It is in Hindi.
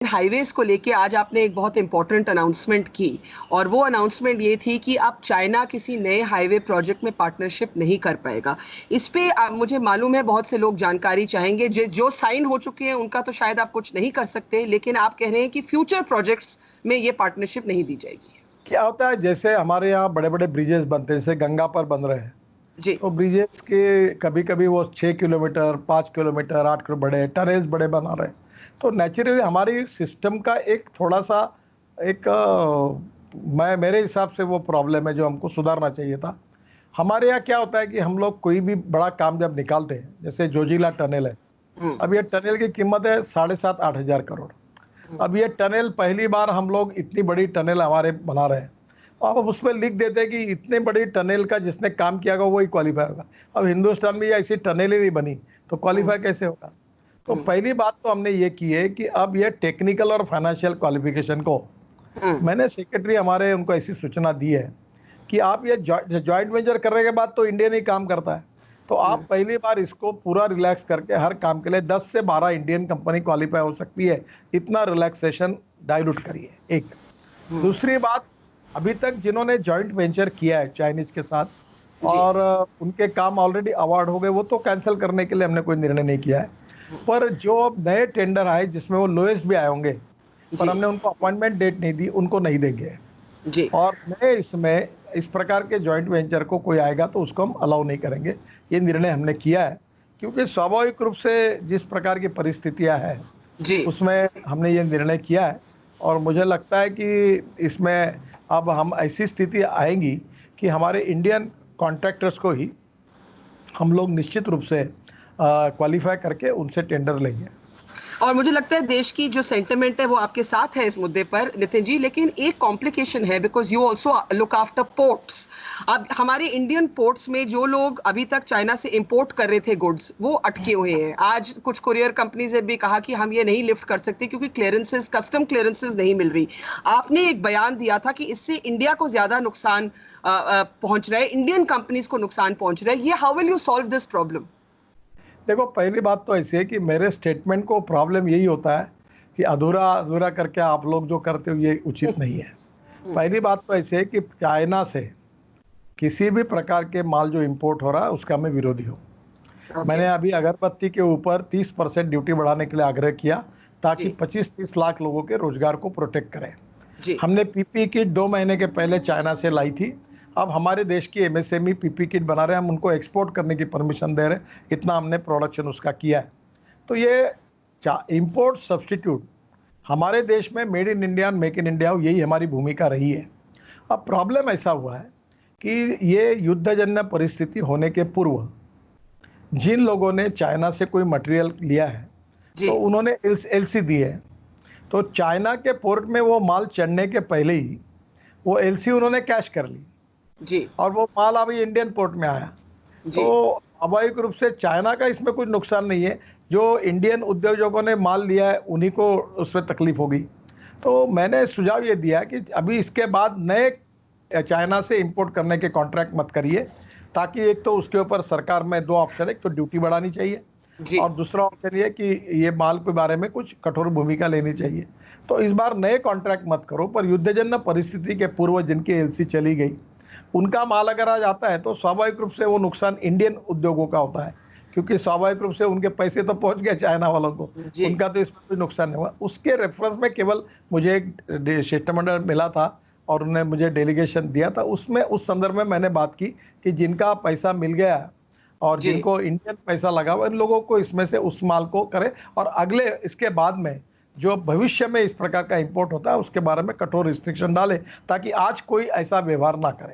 हाईवेज को लेके आज आपने एक बहुत इंपॉर्टेंट अनाउंसमेंट की और वो अनाउंसमेंट ये थी कि अब चाइना किसी नए हाईवे प्रोजेक्ट में पार्टनरशिप नहीं कर पाएगा। इस पे मुझे मालूम है बहुत से लोग जानकारी चाहेंगे। जो साइन हो चुके हैं उनका तो शायद आप कुछ नहीं कर सकते, लेकिन आप कह रहे हैं कि फ्यूचर प्रोजेक्ट्स में ये पार्टनरशिप नहीं दी जाएगी। क्या होता है, जैसे हमारे यहाँ बड़े बड़े ब्रिजेस बनते हैं, जैसे गंगा पर बन रहे हैं, जी। तो ब्रिजेस के कभी कभी वो 6 किलोमीटर 5 किलोमीटर 8 किलो बड़े टनल्स बड़े बना रहे हैं। तो नेचुरली हमारी सिस्टम का एक थोड़ा सा एक मैं मेरे हिसाब से वो प्रॉब्लम है जो हमको सुधारना चाहिए था। हमारे यहाँ क्या होता है कि हम लोग कोई भी बड़ा काम जब निकालते हैं, जैसे जोजिला टनल है, हम्म। अब ये टनल की कीमत है 7,500-8,000 करोड़। अब ये टनल पहली बार हम लोग इतनी बड़ी टनल हमारे बना रहे हैं, अब उसमें लिख देते हैं कि इतने बड़ी टनल का जिसने काम किया होगा वही क्वालिफाई होगा। अब हिंदुस्तान में ऐसी टनल ही नहीं बनी तो हम्म। क्वालिफाई कैसे होगा? तो हम्म। पहली बात तो हमने ये की है कि अब ये टेक्निकल और फाइनेंशियल क्वालिफिकेशन को हम्म। मैंने सेक्रेटरी हमारे उनको ऐसी सूचना दी है कि आप ये जॉइंट वेंचर करने के बाद तो इंडियन ही काम करता है, तो आप पहली बार इसको पूरा रिलैक्स करके हर काम के लिए 10 से 12 इंडियन कंपनी क्वालिफाई हो सकती है, इतना रिलैक्सेशन डाइल्यूट करिए। एक दूसरी बात, अभी तक जिन्होंने जॉइंट वेंचर किया है चाइनीज के साथ जी। और उनके काम ऑलरेडी अवार्ड हो गए, वो तो कैंसिल करने के लिए हमने कोई निर्णय नहीं किया है। पर जो अब नए टेंडर आए जिसमें वो लोएस्ट भी आए होंगे, पर जी। हमने उनको अपॉइंटमेंट डेट नहीं दी, उनको नहीं देंगे। जी। और मैं इसमें इस प्रकार के जॉइंट वेंचर को कोई आएगा तो उसको हम अलाउ नहीं करेंगे, ये निर्णय हमने किया है। क्योंकि स्वाभाविक रूप से जिस प्रकार की परिस्थितियां हैं जी। उसमें हमने ये निर्णय किया है। और मुझे लगता है कि इसमें अब हम ऐसी स्थिति आएंगी कि हमारे इंडियन कॉन्ट्रैक्टर्स को ही हम लोग निश्चित रूप से क्वालिफाई करके उनसे टेंडर लेंगे। और मुझे लगता है देश की जो सेंटिमेंट है वो आपके साथ है इस मुद्दे पर नितिन जी, लेकिन एक कॉम्प्लिकेशन है because you also look after ports. अब हमारे इंडियन पोर्ट्स में जो लोग अभी तक चाइना से इंपोर्ट कर रहे थे गुड्स वो अटके हुए हैं। आज कुछ कुरियर कंपनीज ने भी कहा कि हम ये नहीं लिफ्ट कर सकते क्योंकि क्लियरेंसेस, कस्टम क्लियरेंसेस नहीं मिल रही। आपने एक बयान दिया था कि इससे इंडिया को ज्यादा नुकसान पहुंच रहा है, इंडियन कंपनीज को नुकसान पहुंच रहा है। ये how will you solve this problem? देखो, पहली बात तो ऐसी है कि मेरे स्टेटमेंट को प्रॉब्लम यही होता है कि अधूरा अधूरा करके आप लोग जो करते हो ये उचित नहीं है। पहली बात तो ऐसी है कि चाइना से किसी भी प्रकार के माल जो इंपोर्ट हो रहा है उसका मैं विरोधी हूँ। ओके। मैंने अभी अगरबत्ती के ऊपर 30% ड्यूटी बढ़ाने के लिए आग्रह किया ताकि जी। 25-30 लाख लोगों के रोजगार को प्रोटेक्ट करें। जी। हमने पीपी किट 2 महीने के पहले चाइना से लाई थी। अब हमारे देश की एमएसएमई पीपी किट बना रहे हैं, हम उनको एक्सपोर्ट करने की परमिशन दे रहे हैं, इतना हमने प्रोडक्शन उसका किया है। तो ये इंपोर्ट सब्सटीट्यूट हमारे देश में made in India make in India यही हमारी भूमिका रही है। अब प्रॉब्लम ऐसा हुआ है कि ये युद्धजन्य परिस्थिति होने के पूर्व जिन लोगों ने चाइना से कोई मटेरियल लिया है जी। तो उन्होंने एलसी दी है। तो चाइना के पोर्ट में वो माल चढ़ने के पहले ही वो एलसी उन्होंने कैश कर ली जी। और वो माल अभी इंडियन पोर्ट में आया। जी। तो स्वाभाविक रूप से चाइना का इसमें कुछ नुकसान नहीं है, जो इंडियन उद्योजकों ने माल लिया है उन्हीं को उसमें तकलीफ होगी। तो मैंने सुझाव ये दिया कि अभी इसके बाद नए चाइना से इंपोर्ट करने के कॉन्ट्रैक्ट मत करिए, ताकि एक तो उसके ऊपर सरकार में दो ऑप्शन है, एक तो ड्यूटी बढ़ानी चाहिए जी। और दूसरा ऑप्शन ये कि ये माल के बारे में कुछ कठोर भूमिका लेनी चाहिए। तो इस बार नए कॉन्ट्रैक्ट मत करो, पर युद्धजन्य परिस्थिति के पूर्व जिनकी एलसी चली गई उनका माल अगर आ जाता है तो स्वाभाविक रूप से वो नुकसान इंडियन उद्योगों का होता है, क्योंकि स्वाभाविक रूप से उनके पैसे तो पहुंच गए चाइना वालों को, जी। उनका तो इसमें कोई नुकसान नहीं हुआ। उसके रेफरेंस में केवल मुझे एक शिष्टमंडल मिला था और उन्होंने मुझे डेलीगेशन दिया था, उसमें उस संदर्भ में मैंने बात की कि जिनका पैसा मिल गया और जी। जिनको इंडियन पैसा लगा हुआ इन लोगों को इसमें से उस माल को करें, और अगले इसके बाद में जो भविष्य में इस प्रकार का इंपोर्ट होता है उसके बारे में कठोर रिस्ट्रिक्शन डालें ताकि आज कोई ऐसा व्यवहार ना करे।